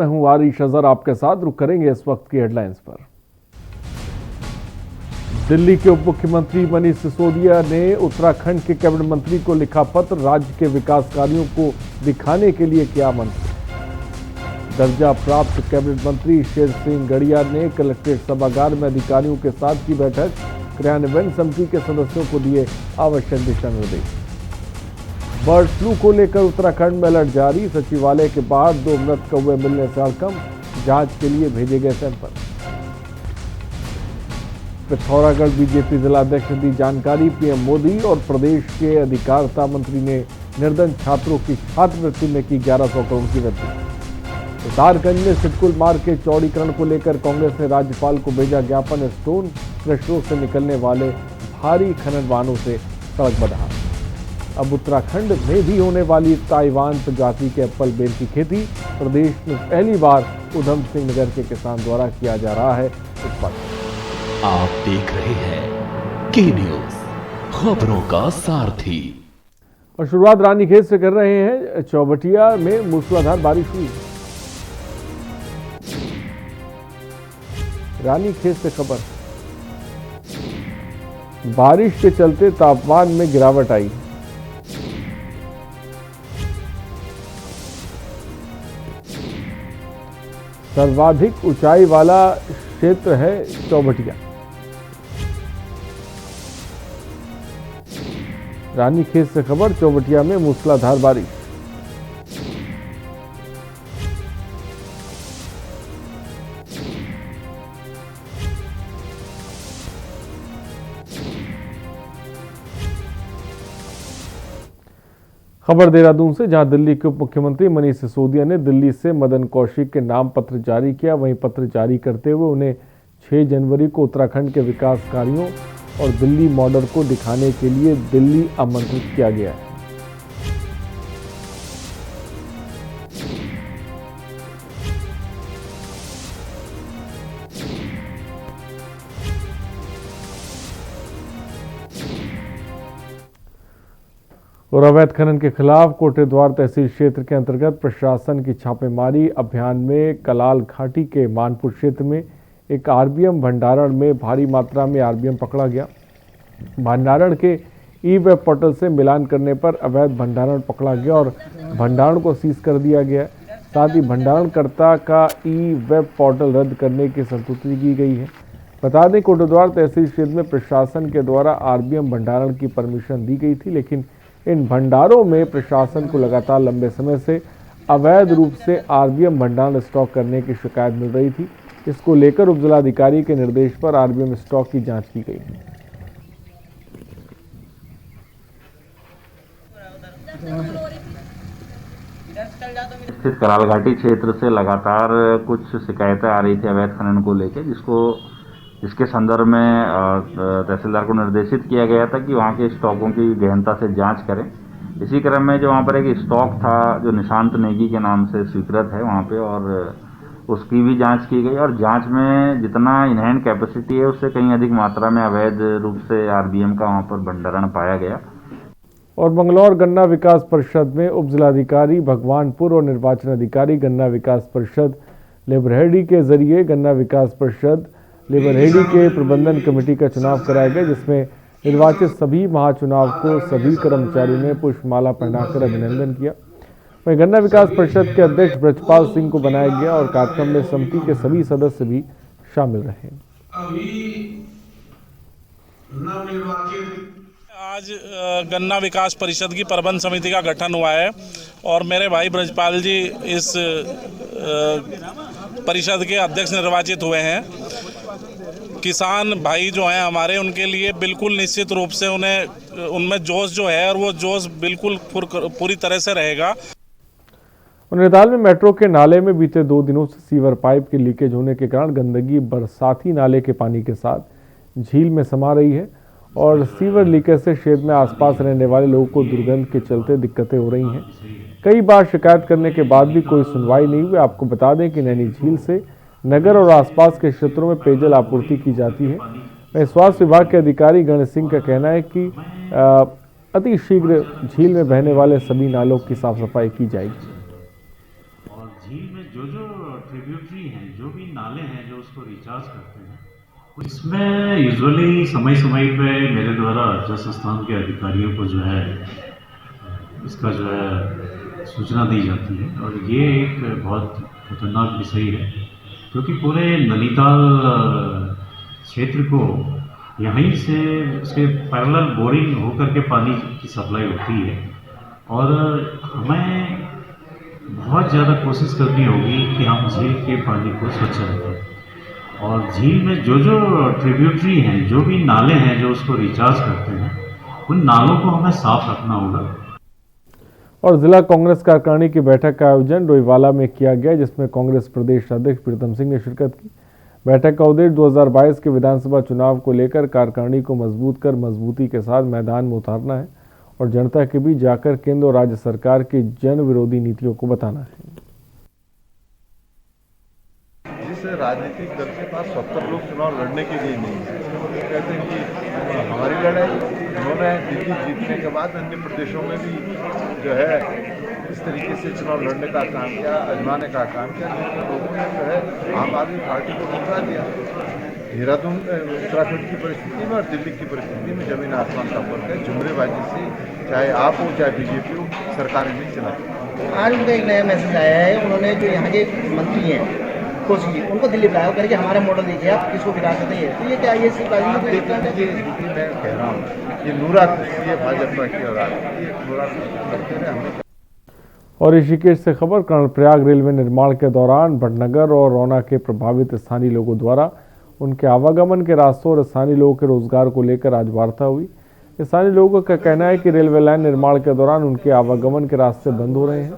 मैं हूं आरिश अजहर आपके साथ। रुक करेंगे इस वक्त की हेडलाइंस पर। दिल्ली के उप मुख्यमंत्री मनीष सिसोदिया ने उत्तराखंड के कैबिनेट मंत्री को लिखा पत्र, राज्य के विकास कार्यों को दिखाने के लिए किया मंत्री। दर्जा प्राप्त कैबिनेट मंत्री शेर सिंह गड़िया ने कलेक्ट्रेट सभागार में अधिकारियों के साथ की बैठक, क्रियान्वयन समिति के सदस्यों को दिए आवश्यक दिशा निर्देश। बर्ड फ्लू को लेकर उत्तराखंड में अलर्ट जारी, सचिवालय के बाहर 2 मृत कौवे मिलने से हड़कंप, जांच के लिए भेजे गए सैंपल। पिथौरागढ़ बीजेपी जिलाध्यक्ष ने दी जानकारी, पीएम मोदी और प्रदेश के अधिकारिता मंत्री ने निर्धन छात्रों की छात्रवृत्ति में की 1100 करोड़ की वृद्धि। सितारगंज में सिडकुल मार्ग के चौड़ीकरण को लेकर कांग्रेस ने राज्यपाल को भेजा ज्ञापन, स्टोन क्रशरों से निकलने वाले भारी खनन वाहनों से सड़क बदहाल। अब उत्तराखंड में भी होने वाली ताइवान प्रजाति के एप्पल बेर की खेती, प्रदेश में पहली बार उधम सिंह नगर के किसान द्वारा किया जा रहा है उत्पादन। आप देख रहे हैं के न्यूज, खबरों का सारथी। और शुरुआत रानीखेत से कर रहे हैं। चौबटिया में मूसलाधार बारिश हुई। रानीखेत से खबर, बारिश के चलते तापमान में गिरावट आई। सर्वाधिक ऊंचाई वाला क्षेत्र है चौबटिया। रानीखेत से खबर, चौबटिया में मूसलाधार बारिश। खबर देहरादून से, जहां दिल्ली के उप मुख्यमंत्री मनीष सिसोदिया ने दिल्ली से मदन कौशिक के नाम पत्र जारी किया। वहीं पत्र जारी करते हुए उन्हें 6 जनवरी को उत्तराखंड के विकास कार्यों और दिल्ली मॉडल को दिखाने के लिए दिल्ली आमंत्रित किया गया है। और अवैध खनन के खिलाफ कोटेद्वार तहसील क्षेत्र के अंतर्गत प्रशासन की छापेमारी अभियान में कलाल घाटी के मानपुर क्षेत्र में एक आरबीएम भंडारण में भारी मात्रा में आरबीएम पकड़ा गया। भंडारण के ई वेब पोर्टल से मिलान करने पर अवैध भंडारण पकड़ा गया और भंडारण को सीज कर दिया गया। साथ ही भंडारणकर्ता का ई वेब पोर्टल रद्द करने की संस्तुति की गई है। बता दें, कोटेद्वार तहसील क्षेत्र में प्रशासन के द्वारा आरबीएम भंडारण की परमिशन दी गई थी, लेकिन इन भंडारों में प्रशासन को लगातार लंबे समय से अवैध रूप से आरबीएम भंडारण स्टॉक करने की शिकायत मिल रही थी। इसको लेकर उपजिलाधिकारी के निर्देश पर आरबीएम स्टॉक की जांच की गई। स्थित कराल घाटी क्षेत्र से लगातार कुछ शिकायतें आ रही थी अवैध खनन को लेकर, जिसके संदर्भ में तहसीलदार को निर्देशित किया गया था कि वहाँ के स्टॉकों की गहनता से जांच करें। इसी क्रम में जो वहाँ पर एक स्टॉक था जो निशांत नेगी के नाम से स्वीकृत है वहाँ पे, और उसकी भी जांच की गई और जांच में जितना इनहैंड कैपेसिटी है उससे कहीं अधिक मात्रा में अवैध रूप से आरबीएम का वहाँ पर भंडारण पाया गया। और बंगलौर गन्ना विकास परिषद में उपजिलाधिकारी भगवानपुर और निर्वाचन अधिकारी गन्ना विकास परिषद लेबरहेडी के जरिए गन्ना विकास परिषद लेबरहेडी के प्रबंधन कमेटी का चुनाव कराया गया, जिसमें निर्वाचित सभी महाचुनाव को सभी कर्मचारियों ने पुष्पमाला पहनाकर अभिनंदन किया। वहीं गन्ना विकास परिषद के अध्यक्ष ब्रजपाल सिंह को बनाया गया और कार्यक्रम में समिति के सभी सदस्य भी शामिल रहे। आज गन्ना विकास परिषद की प्रबंध समिति का गठन हुआ है और मेरे भाई ब्रजपाल जी इस परिषद के अध्यक्ष निर्वाचित हुए हैं। किसान भाई जो हैं हमारे, उनके लिए बिल्कुल निश्चित रूप से उनमें जोश जो है और वो जोश बिल्कुल पूरी तरह से रहेगा। नैनीताल में मेट्रो के नाले में बीते 2 दिनों से सीवर पाइप के लीकेज होने के कारण गंदगी बरसाती नाले के पानी के साथ झील में समा रही है और सीवर लीकेज से क्षेत्र में आसपास रहने वाले लोगों को दुर्गंध के चलते दिक्कतें हो रही हैं। कई बार शिकायत करने के बाद भी कोई सुनवाई नहीं हुई। आपको बता दें कि नैनी झील से नगर और आसपास के क्षेत्रों में पेयजल आपूर्ति की जाती है। स्वास्थ्य विभाग के अधिकारी गणेश सिंह का कहना है कि अति शीघ्र झील में बहने वाले सभी नालों की साफ सफाई की जाएगी। झील में जो जो ट्रिब्यूटरी हैं, जो भी नाले हैं जो उसको रिचार्ज करते हैं, इसमें यूजुअली समय समय पे मेरे द्वारा जल संस्थान के अधिकारियों को जो है इसका जो है सूचना दी जाती है। और ये एक बहुत खतरनाक विषय है, क्योंकि पूरे नैनीताल क्षेत्र को यहीं से उसके पैरेलल बोरिंग होकर के पानी की सप्लाई होती है। और हमें बहुत ज़्यादा कोशिश करनी होगी कि हम झील के पानी को स्वच्छ रखें। और झील में जो जो ट्रिब्यूटरी हैं, जो भी नाले हैं जो उसको रिचार्ज करते हैं, उन नालों को हमें साफ रखना होगा। और जिला कांग्रेस कार्यकारिणी की बैठक का आयोजन डोईवाला में किया गया, जिसमें कांग्रेस प्रदेश अध्यक्ष प्रीतम सिंह ने शिरकत की। बैठक का उद्देश्य 2022 के विधानसभा चुनाव को लेकर कार्यकारिणी को मजबूत कर मजबूती के साथ मैदान में उतारना है और जनता के बीच जाकर केंद्र और राज्य सरकार की जन विरोधी नीतियों को बताना है। जिस राजनीतिक दल के पास 70 लोग चुनाव लड़ने के लिए नहीं है, कहते हैं कि हमारी लड़ाई, उन्होंने दिल्ली जीतने के बाद अन्य प्रदेशों में भी जो है इस तरीके से चुनाव लड़ने का काम किया, आजमाने का काम किया, लेकिन लोगों ने जो है आम आदमी पार्टी को ठुकरा दिया। देहरादून उत्तराखंड की परिस्थिति में और दिल्ली की परिस्थिति में जमीन आसमान का फर्क है। जुमलेबाजी से चाहे आप हो चाहे बीजेपी हो, सरकारें नहीं चलाती। आज उनका एक नया मैसेज आया है, उन्होंने जो यहाँ के मंत्री हैं कोसी, उनको दिल्ली बुलाया करके हमारा मॉडल देखिए आप किसको गिरा सकते हैं। तो ये क्या ये ये मैं कह रहा हूँ ये नूरा कुश्ती है भाजपा की और नूरा कुश्ती हमें। और ऋषिकेश से खबर, कर्णप्रयाग रेलवे निर्माण के दौरान भटनगर और रौना के प्रभावित स्थानीय लोगों द्वारा उनके आवागमन के रास्तों और स्थानीय लोगों के रोजगार को लेकर आज वार्ता हुई। स्थानीय लोगों का कहना है कि रेलवे लाइन निर्माण के दौरान उनके आवागमन के रास्ते बंद हो रहे हैं।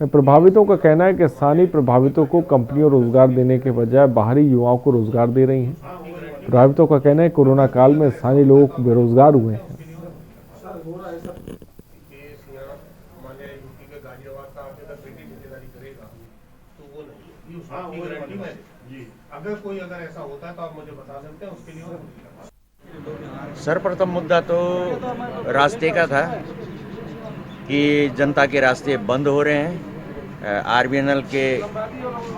प्रभावितों का कहना है कि स्थानीय प्रभावितों को कंपनियों रोजगार देने के बजाय बाहरी युवाओं को रोजगार दे रही हैं। प्रभावितों का कहना है कोरोना काल में स्थानीय लोग बेरोजगार हुए हैं। अगर ऐसा होता है तो आप मुझे बता सकते हैं, उसके लिए सर्वप्रथम मुद्दा तो रास्ते का था कि जनता के रास्ते बंद हो रहे हैं। आरबीएनएल के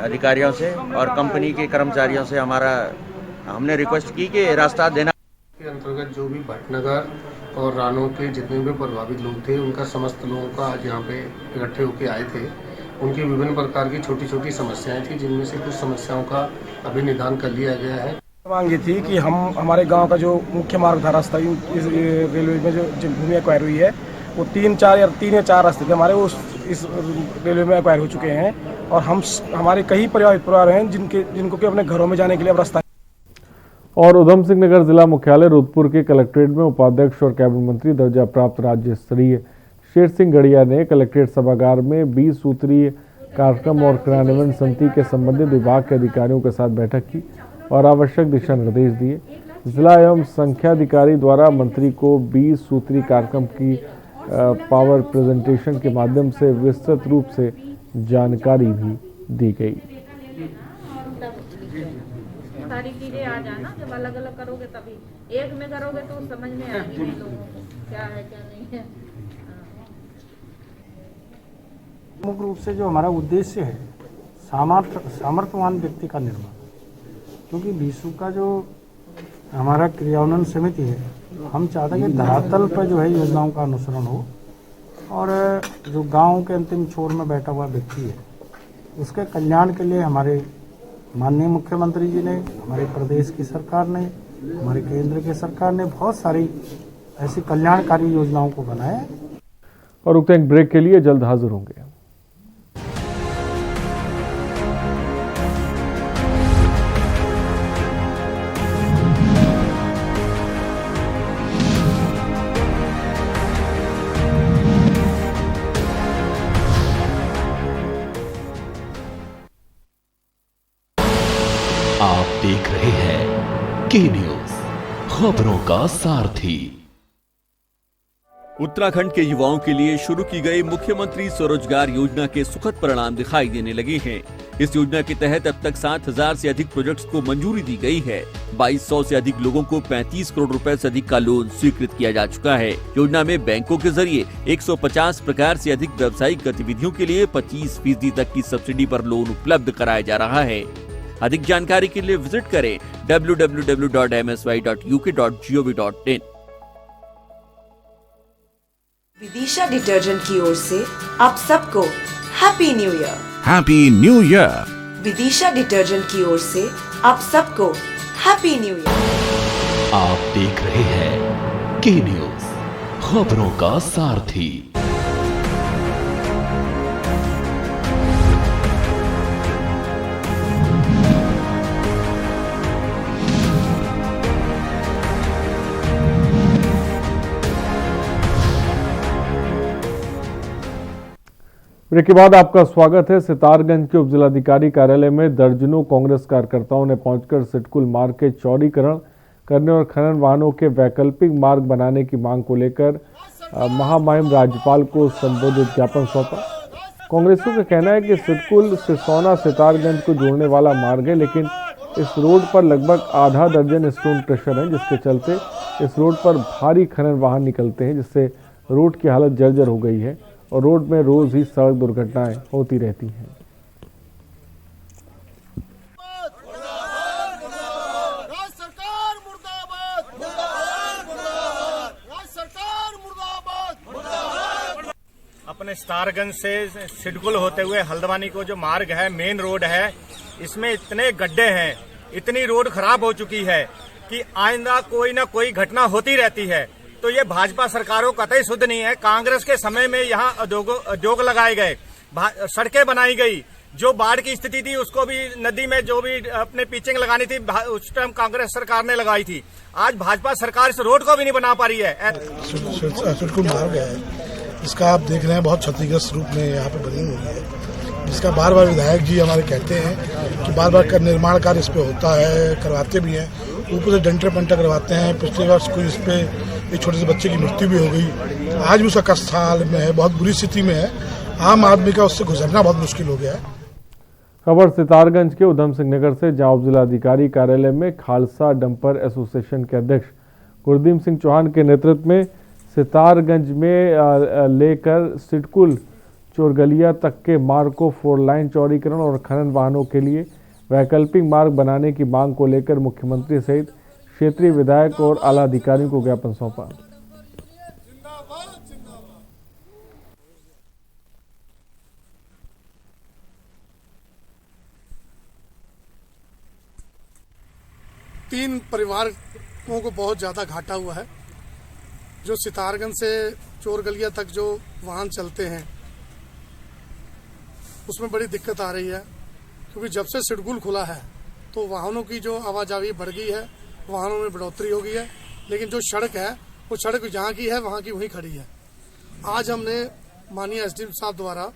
अधिकारियों से और कंपनी के कर्मचारियों से हमने रिक्वेस्ट की कि रास्ता देना के अंतर्गत जो भी भटनगर और रानों के जितने भी प्रभावित लोग थे, उनका समस्त लोगों का आज यहाँ पे इकट्ठे होकर आए थे। उनकी विभिन्न प्रकार की छोटी छोटी समस्याएं थी, जिनमें से कुछ समस्याओं का अभी निदान कर लिया गया है। मांग ये थी कि हमारे गांव का जो मुख्य मार्ग था, रास्ता इस रेलवे में जो भूमि एक्वायर हुई है, वो 3 या 4 रास्ते थे हमारे, वो इस रेलवे में एक्वायर हो चुके हैं। और हमारे कई परिवार हैं जिनको कि अपने घरों में जाने के लिए अब रास्ता। और उधम सिंह नगर जिला मुख्यालय रुद्रपुर के कलेक्ट्रेट में उपाध्यक्ष और कैबिनेट मंत्री दर्जा प्राप्त राज्य स्तरीय शेर सिंह गढ़िया ने कलेक्ट्रेट सभागार में 20 सूत्रीय कार्यक्रम और क्रियान्वयन समिति के संबंधित विभाग के अधिकारियों के साथ बैठक की और आवश्यक दिशा निर्देश दिए। जिला एवं संख्याधिकारी द्वारा मंत्री को 20 सूत्री कार्यक्रम की पावर प्रेजेंटेशन के माध्यम से विस्तृत रूप से जानकारी भी दी गई। सारी चीजें आ जाना, जब अलग अलग करोगे तभी, एक में करोगे तो समझ में आएगी लोगों को क्या है क्या नहीं है। मुख्य रूप से जो हमारा उद्देश्य है सामर्थ्यवान व्यक्ति का निर्माण, क्योंकि बीसू का जो हमारा क्रियान्वयन समिति है, हम चाहते हैं कि धरातल पर जो है योजनाओं का अनुसरण हो और जो गांव के अंतिम छोर में बैठा हुआ व्यक्ति है उसके कल्याण के लिए हमारे माननीय मुख्यमंत्री जी ने, हमारे प्रदेश की सरकार ने, हमारे केंद्र की सरकार ने बहुत सारी ऐसी कल्याणकारी योजनाओं को बनाया। और रुकते हैं ब्रेक के लिए, जल्द हाजिर होंगे। आप देख रहे हैं के न्यूज, खबरों का सारथी। उत्तराखंड के युवाओं के लिए शुरू की गई मुख्यमंत्री स्वरोजगार योजना के सुखद परिणाम दिखाई देने लगे हैं। इस योजना के तहत अब तक 7,000 से अधिक प्रोजेक्ट्स को मंजूरी दी गई है। 2,200 से अधिक लोगों को 35 करोड़ रुपए से अधिक का लोन स्वीकृत किया जा चुका है। योजना में बैंकों के जरिए 150 प्रकार से अधिक व्यावसायिक गतिविधियों के लिए 25% तक की सब्सिडी पर लोन उपलब्ध कराया जा रहा है। अधिक जानकारी के लिए विजिट करें www.msy.uk.gov.in। विदिशा डिटर्जेंट की ओर से आप सबको happy new year. Happy new year. Vidisha detergent की ओर से आप सबको हैप्पी न्यू ईयर। आप देख रहे हैं के न्यूज, खबरों का सारथी। ब्रेक के बाद आपका स्वागत है। सितारगंज के उपजिलाधिकारी कार्यालय में दर्जनों कांग्रेस कार्यकर्ताओं ने पहुंचकर सिडकुल मार्ग के चौड़ीकरण करने और खनन वाहनों के वैकल्पिक मार्ग बनाने की मांग को लेकर महामहिम राज्यपाल को संबोधित ज्ञापन सौंपा। कांग्रेसियों का कहना है कि सिडकुल सिसौना सितारगंज को जोड़ने वाला मार्ग है, लेकिन इस रोड पर लगभग आधा दर्जन स्टोन क्रशर हैं, जिसके चलते इस रोड पर भारी खनन वाहन निकलते हैं, जिससे रोड की हालत जर्जर हो गई है और रोड में रोज ही सड़क दुर्घटनाएं होती रहती हैं। अपने सितारगंज से सिडकुल होते हुए हल्द्वानी को जो मार्ग है, मेन रोड है, इसमें इतने गड्ढे हैं, इतनी रोड खराब हो चुकी है कि आइंदा कोई ना कोई घटना होती रहती है। तो ये भाजपा सरकारों कतई शुद्ध नहीं है। कांग्रेस के समय में यहाँ उद्योग लगाए गए, सड़कें बनाई गई, जो बाढ़ की स्थिति थी उसको भी नदी में जो भी अपने पिचिंग लगानी थी उस टाइम कांग्रेस सरकार ने लगाई थी। आज भाजपा सरकार इस रोड को भी नहीं बना पा रही है। सिडकुल मार्ग है, इसका आप देख रहे हैं बहुत क्षतिग्रस्त रूप में यहाँ पे बनी हुई है, जिसका बार बार विधायक जी हमारे कहते हैं कि बार बार निर्माण कार्य इस पे होता है, करवाते भी हैं, ऊपर से डंटर पंटर करवाते हैं। पिछले वर्ष कोई इस पे एक छोटे से बच्चे की मृत्यु भी हो गई, आज भी उसका कष्ट हाल में है, बहुत बुरी स्थिति में है। आम आदमी का उससे गुजरना बहुत मुश्किल हो गया है। खबर सितारगंज के उधम सिंह नगर से, जहां उपजिलाधिकारी कार्यालय में खालसा डंपर एसोसिएशन के अध्यक्ष गुरदीप सिंह चौहान के नेतृत्व में सितारगंज में लेकर सिडकुल चोरगलिया तक के मार्ग को 4 लाइन चौड़ीकरण और खनन वाहनों के लिए वैकल्पिक मार्ग बनाने की मांग को लेकर मुख्यमंत्री सहित क्षेत्रीय विधायक और आला अधिकारियों को ज्ञापन सौंपा। तीन परिवारों को बहुत ज्यादा घाटा हुआ है। जो सितारगंज से चोरगलिया तक जो वाहन चलते हैं उसमें बड़ी दिक्कत आ रही है, क्योंकि जब से सिडकुल खुला है तो वाहनों की जो आवाजाही बढ़ गई है, वाहनों में बढ़ोतरी हो गई है, लेकिन जो सड़क है वो सड़क जहाँ की है वहाँ की वहीं खड़ी है। आज हमने माननीय एसडीएम साहब द्वारा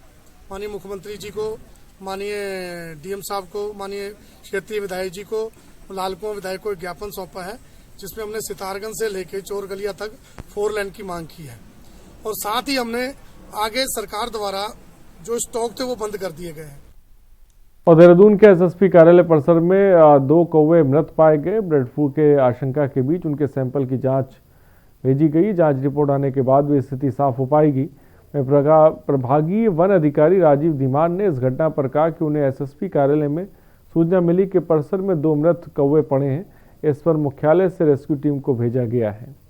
माननीय मुख्यमंत्री जी को, माननीय डीएम साहब को, माननीय क्षेत्रीय विधायक जी को, लालकुआं विधायक को एक ज्ञापन सौंपा है, जिसमें हमने सितारगंज से लेकर चोरगलिया तक 4 लेन की मांग की है। और साथ ही हमने आगे सरकार द्वारा जो स्टॉक थे वो बंद कर दिए गए हैं। और देहरादून के एसएसपी कार्यालय परिसर में 2 कौवे मृत पाए गए। बर्ड फ्लू के आशंका के बीच उनके सैंपल की जांच भेजी गई। जांच रिपोर्ट आने के बाद भी स्थिति साफ हो पाएगी। प्रभागीय वन अधिकारी राजीव धीमान ने इस घटना पर कहा कि उन्हें एसएसपी कार्यालय में सूचना मिली कि परिसर में 2 मृत कौवे पड़े हैं। इस पर मुख्यालय से रेस्क्यू टीम को भेजा गया है।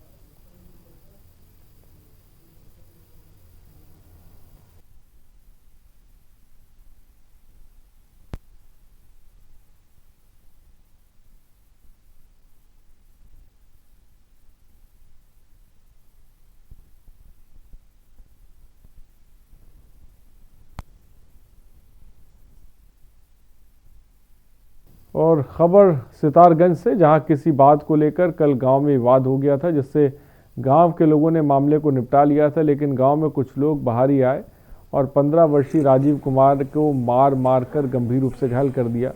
और खबर सितारगंज से, जहां किसी बात को लेकर कल गांव में विवाद हो गया था, जिससे गांव के लोगों ने मामले को निपटा लिया था, लेकिन गांव में कुछ लोग बाहरी आए और 15 वर्षीय राजीव कुमार को मार कर गंभीर रूप से घायल कर दिया।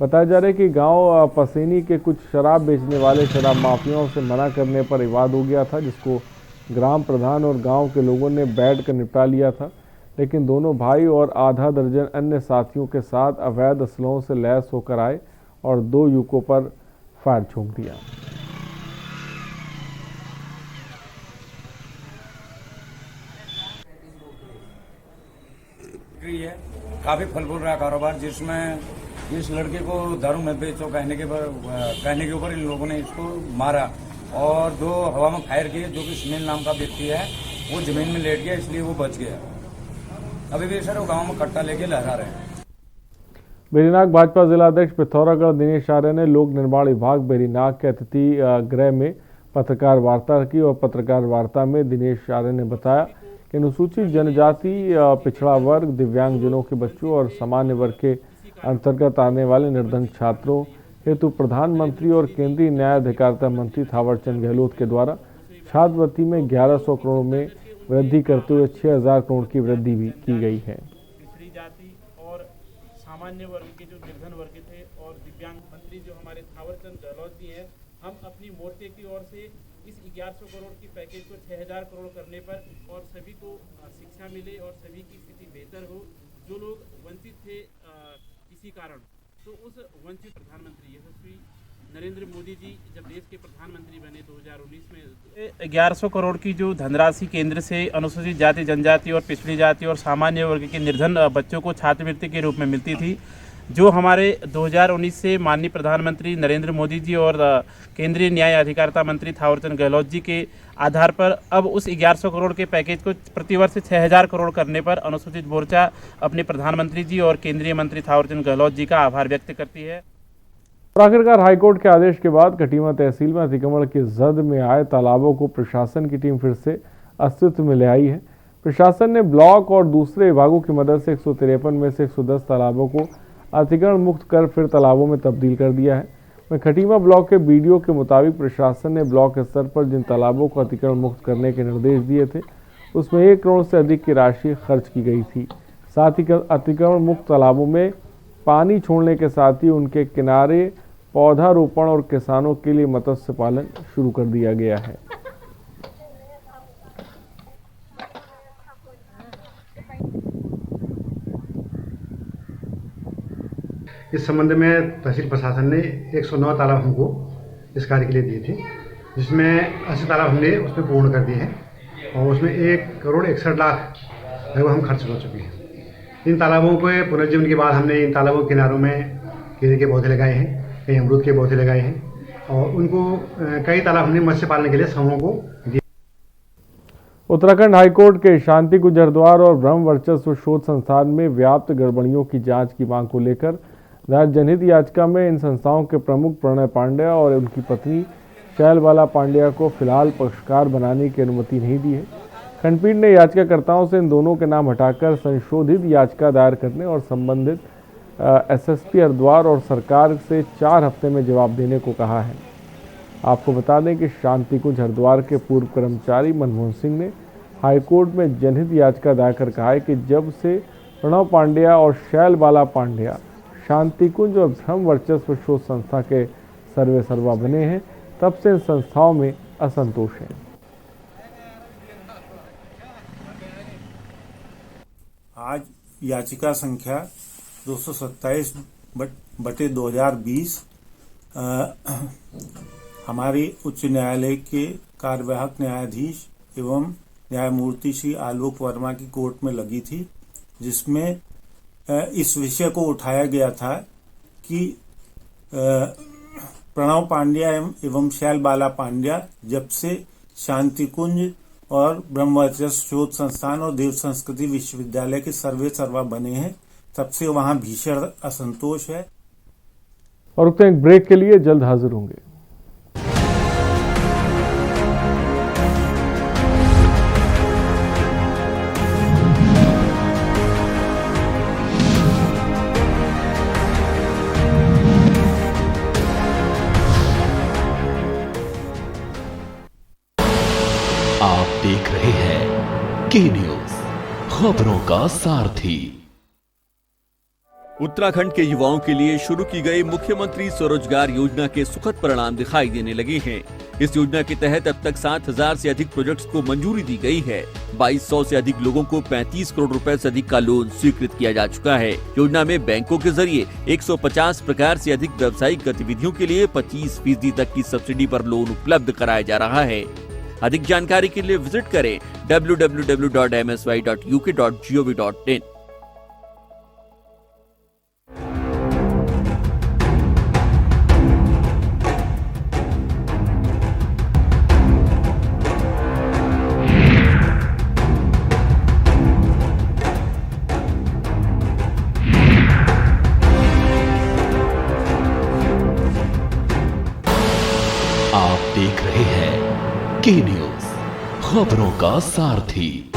बताया जा रहा है कि गांव पसेनी के कुछ शराब बेचने वाले शराब माफियाओं से मना करने पर विवाद हो गया था, जिसको ग्राम प्रधान और गांव के लोगों ने बैठकर निपटा लिया था, लेकिन दोनों भाई और आधा दर्जन अन्य साथियों के साथ अवैध असलहों से लैस होकर आए और 2 युवकों पर फायर छोड़ दिया। काफ़ी फल फूल रहा कारोबार, जिसमें इस लड़के को दारू में बेचो कहने के ऊपर इन लोगों ने इसको मारा और 2 हवा में फायर किए। जो कि सुनील नाम का व्यक्ति है वो जमीन में लेट गया, इसलिए वो बच गया। अभी भी सर वो गाँव में कट्टा लेके लहरा रहे हैं। बेरीनाग भाजपा जिलाध्यक्ष पिथौरागढ़ दिनेश आर्य ने लोक निर्माण विभाग बेरीनाग के अतिथि गृह में पत्रकार वार्ता की और पत्रकार वार्ता में दिनेश आर्य ने बताया कि अनुसूचित जनजाति, पिछड़ा वर्ग, दिव्यांगजनों के बच्चों और सामान्य वर्ग के अंतर्गत आने वाले निर्धन छात्रों हेतु प्रधानमंत्री और केंद्रीय न्याय अधिकारिता मंत्री थावरचंद गहलोत के द्वारा छात्रवृत्ति में 1100 करोड़ में वृद्धि करते हुए 6000 करोड़ की वृद्धि भी की गई है। पिछड़ी जाति और सामान्य वर्ग के जो निर्धन वर्ग थे और दिव्यांग मंत्री जो हमारे थावरचंद गहलोत जी हैं, हम अपनी मोर्चे की ओर से इस 1100 करोड़ की पैकेज को 6000 करोड़ करने पर और सभी को शिक्षा मिले और सभी की स्थिति बेहतर हो, जो लोग वंचित थे किसी कारण, तो उस वंचित प्रधानमंत्री यशस्वी नरेंद्र मोदी जी जब देश के प्रधानमंत्री बने 2019 में 1100 करोड़ की जो धनराशि केंद्र से अनुसूचित जाति, जनजाति और पिछड़ी जाति और सामान्य वर्ग के निर्धन बच्चों को छात्रवृत्ति के रूप में मिलती थी, जो हमारे 2019 से माननीय प्रधानमंत्री नरेंद्र मोदी जी और केंद्रीय न्याय अधिकारिता मंत्री थावरचंद गहलोत जी के आधार पर अब उस 1100 करोड़ के पैकेज को प्रतिवर्ष 6000 करोड़ करने पर अनुसूचित मोर्चा अपने प्रधानमंत्री जी और केंद्रीय मंत्री थावरचंद गहलोत जी का आभार व्यक्त करती है। आखिरकार हाईकोर्ट के आदेश के बाद कटीमा तहसील में अतिक्रमण की जद में आए तालाबों को प्रशासन की टीम फिर से अस्तित्व में ले आई है। प्रशासन ने ब्लॉक और दूसरे विभागों की मदद से 153 में से 110 तालाबों को अतिक्रमण मुक्त कर फिर तालाबों में तब्दील कर दिया है। वहीं खटीमा ब्लॉक के बीडीओ के मुताबिक प्रशासन ने ब्लॉक स्तर पर जिन तालाबों को अतिक्रमण मुक्त करने के निर्देश दिए थे उसमें 1 करोड़ से अधिक की राशि खर्च की गई थी। साथ ही अतिक्रमण मुक्त तालाबों में पानी छोड़ने के साथ ही उनके किनारे पौधारोपण और किसानों के लिए मत्स्य पालन शुरू कर दिया गया है। इस संबंध में तहसील प्रशासन ने 109 तालाब हमको इस कार्य के लिए दिए थे, जिसमें 80 तालाब हमने उसमें पूर्ण कर दिए हैं और उसमें 1 करोड़ 61 लाख लगभग हम खर्च हो चुके हैं। इन तालाबों के पुनर्जीवन के बाद हमने इन तालाबों के किनारों में केले के पौधे लगाए हैं, कई अमरूद के पौधे लगाए हैं और उनको कई तालाब हमने मत्स्य पालन के लिए समूहों को दिए। उत्तराखंड हाईकोर्ट के शांति कुंज हरिद्वार और ब्रह्म वर्चस्व शोध संस्थान में व्याप्त गड़बड़ियों की जांच की मांग को लेकर दायर जनहित याचिका में इन संस्थाओं के प्रमुख प्रणय पांड्या और उनकी पत्नी शैलबाला पांड्या को फिलहाल पक्षकार बनाने की अनुमति नहीं दी है। खंडपीठ ने याचिकाकर्ताओं से इन दोनों के नाम हटाकर संशोधित याचिका दायर करने और संबंधित एसएसपी हरिद्वार और सरकार से 4 हफ्ते में जवाब देने को कहा है। आपको बता दें कि शांति कुंज हरिद्वार के पूर्व कर्मचारी मनमोहन सिंह ने हाईकोर्ट में जनहित याचिका दायर कर कहा है कि जब से प्रणव पांड्या और शैलबाला पांड्या शांति कुंज और ब्रह्म वर्चस्व शोध संस्था के सर्वे सर्वा बने हैं, तब से इन संस्थाओं में असंतोष है। आज याचिका संख्या 227/2020 हमारी उच्च न्यायालय के कार्यवाहक न्यायाधीश एवं न्यायमूर्ति श्री आलोक वर्मा की कोर्ट में लगी थी, जिसमें इस विषय को उठाया गया था कि प्रणव पांड्या एवं शैलबाला पांड्या जब से शांति कुंज और ब्रह्म वर्चस्व शोध संस्थान और देव संस्कृति विश्वविद्यालय के सर्वे सर्वा बने हैं, तब से वहां भीषण असंतोष है। और रुकते हैं एक ब्रेक के लिए, जल्द हाजिर होंगे। आप देख रहे हैं के न्यूज, खबरों का सारथी। उत्तराखंड के युवाओं के लिए शुरू की गई मुख्यमंत्री स्वरोजगार योजना के सुखद परिणाम दिखाई देने लगे हैं। इस योजना के तहत अब तक 7,000 से अधिक प्रोजेक्ट्स को मंजूरी दी गई है। 2,200 से अधिक लोगों को 35 करोड़ रुपए से अधिक का लोन स्वीकृत किया जा चुका है। योजना में बैंकों के जरिए 150 प्रकार से अधिक व्यावसायिक गतिविधियों के लिए 25% तक की सब्सिडी पर लोन उपलब्ध कराया जा रहा है। अधिक जानकारी के लिए विजिट करें www.msy.uk.gov.in। आप देख रहे हैं के न्यूज, खबरों का सारथी।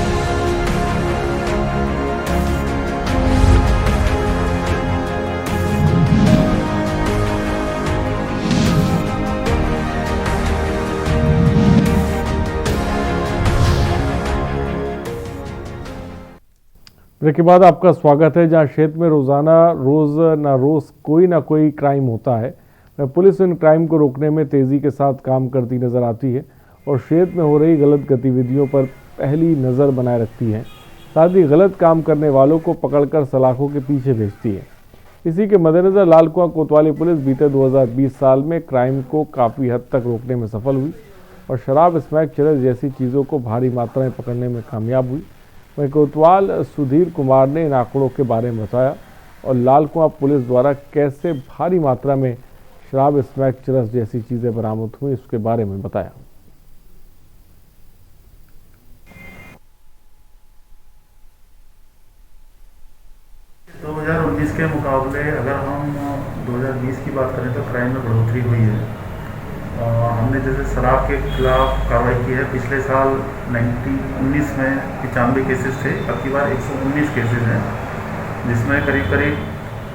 ब्रेक के बाद आपका स्वागत है, जहां क्षेत्र में रोजाना रोज कोई ना कोई क्राइम होता है। पुलिस इन क्राइम को रोकने में तेजी के साथ काम करती नजर आती है और क्षेत्र में हो रही गलत गतिविधियों पर पहली नज़र बनाए रखती है। साथ ही गलत काम करने वालों को पकड़कर सलाखों के पीछे भेजती है। इसी के मद्देनजर लालकुआं कोतवाली पुलिस बीते 2020 साल में क्राइम को काफ़ी हद तक रोकने में सफल हुई और शराब, स्मैक, चरस जैसी चीज़ों को भारी मात्रा में पकड़ने में कामयाब हुई। वहीं कोतवाल सुधीर कुमार ने इन आंकड़ों के बारे में बताया और लालकुआं पुलिस द्वारा कैसे भारी मात्रा में शराब, स्मैक, चरस जैसी चीज़ें बरामद हुई, इसके बारे में बताया। 2019 के मुकाबले अगर हम 2020 की बात करें तो क्राइम में बढ़ोतरी हुई है। हमने जैसे शराब के खिलाफ कार्रवाई की है। पिछले साल 19 में 95 केसेस थे, अब की बार 119 केसेस हैं, जिसमें करीब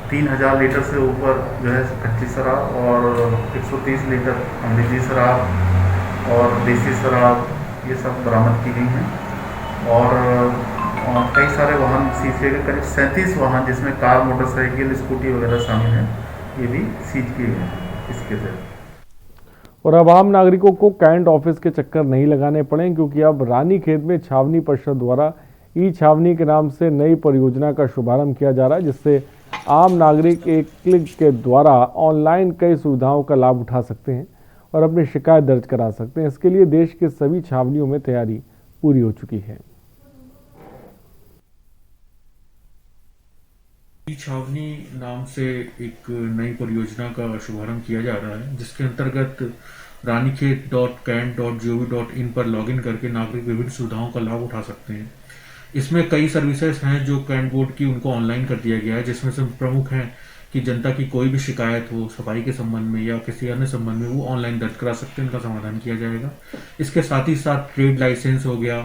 3,000 लीटर से ऊपर जो है कच्ची शराब और 130 लीटर अंग्रेजी शराब और देसी शराब ये सब बरामद की गई हैं। और कई सारे वाहन सीज किए गए, करीब 37 वाहन जिसमें कार, मोटरसाइकिल, स्कूटी वगैरह शामिल हैं, ये भी सीज किए गए इसके तहत। और अब आम नागरिकों को कैंट ऑफिस के चक्कर नहीं लगाने पड़े, क्योंकि अब रानीखेत में छावनी परिषद द्वारा ई छावनी के नाम से नई परियोजना का शुभारंभ किया जा रहा है, जिससे आम नागरिक एक क्लिक के द्वारा ऑनलाइन कई सुविधाओं का लाभ उठा सकते हैं और अपनी शिकायत दर्ज करा सकते हैं। इसके लिए देश के सभी छावनियों में तैयारी पूरी हो चुकी है। ई छावनी नाम से एक नई परियोजना का शुभारंभ किया जा रहा है, जिसके अंतर्गत ranikhet.cant.gov.in पर लॉगिन करके नागरिक विभिन्न सुविधाओं का लाभ उठा सकते हैं। इसमें कई सर्विसेज हैं जो कैंट बोर्ड की उनको ऑनलाइन कर दिया गया है, जिसमें से प्रमुख हैं कि जनता की कोई भी शिकायत हो सफाई के संबंध में या किसी अन्य संबंध में, वो ऑनलाइन दर्ज करा सकते हैं, उनका समाधान किया जाएगा। इसके साथ ही साथ ट्रेड लाइसेंस हो गया,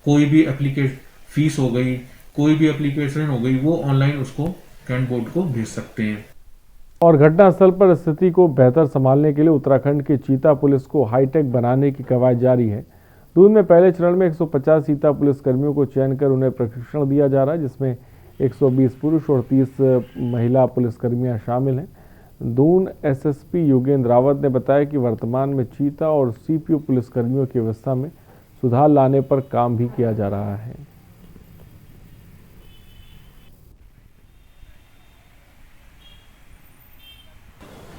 कोई भी फीस हो गई, कोई भी एप्लीकेशन हो गई, वो ऑनलाइन उसको कैंट बोर्ड को भेज सकते हैं। और घटनास्थल पर स्थिति को बेहतर संभालने के लिए उत्तराखंड की चीता पुलिस को हाईटेक बनाने की कवायद जारी है। दून में पहले चरण में 150 चीता पुलिस कर्मियों को चयन कर उन्हें प्रशिक्षण दिया जा रहा है, जिसमें 120 पुरुष और 30 महिला पुलिसकर्मियां शामिल हैं। दून एसएसपी योगेंद्र रावत ने बताया कि वर्तमान में चीता और सीपीओ पुलिसकर्मियों की व्यवस्था में सुधार लाने पर काम भी किया जा रहा है।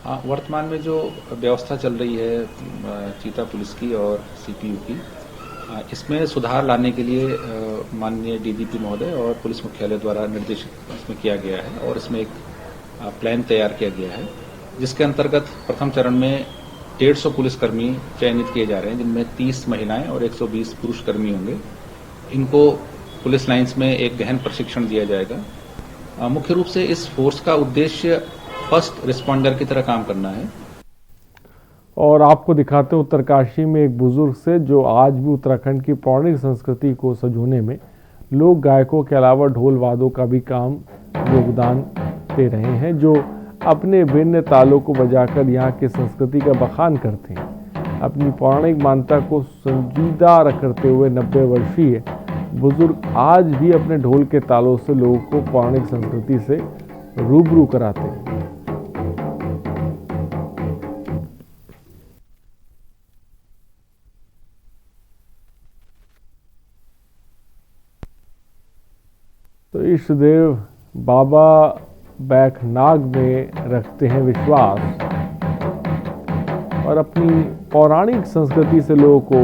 हाँ, वर्तमान में जो व्यवस्था चल रही है चीता पुलिस की और सीपीयू की, इसमें सुधार लाने के लिए माननीय डीजीपी महोदय और पुलिस मुख्यालय द्वारा निर्देशित इसमें किया गया है और इसमें एक प्लान तैयार किया गया है, जिसके अंतर्गत प्रथम चरण में 150 पुलिसकर्मी चयनित किए जा रहे हैं, जिनमें 30 महिलाएं और 120 पुरुष कर्मी होंगे। इनको पुलिस लाइंस में एक गहन प्रशिक्षण दिया जाएगा। मुख्य रूप से इस फोर्स का उद्देश्य फर्स्ट रिस्पॉन्डर की तरह काम करना है। और आपको दिखाते हैं उत्तरकाशी में एक बुजुर्ग से, जो आज भी उत्तराखंड की पौराणिक संस्कृति को सजोने में लोक गायकों के अलावा ढोल वादों का भी योगदान दे रहे हैं, जो अपने भिन्न तालों को बजाकर यहाँ की संस्कृति का बखान करते हैं। अपनी पौराणिक मान्यता को संजीदा रखते हुए 90 वर्षीय बुजुर्ग आज भी अपने ढोल के तालों से लोगों को पौराणिक संस्कृति से रूबरू कराते हैं। तो इष्ट देव बाबा बैखनाग में रखते हैं विश्वास और अपनी पौराणिक संस्कृति से लोगों को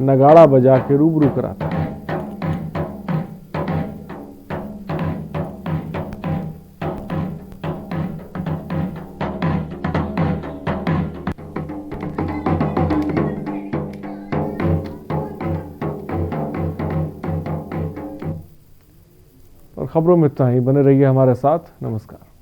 नगाड़ा बजा के रूबरू कराते हैं। और खबरों में इतना ही। बने रहिए हमारे साथ। नमस्कार।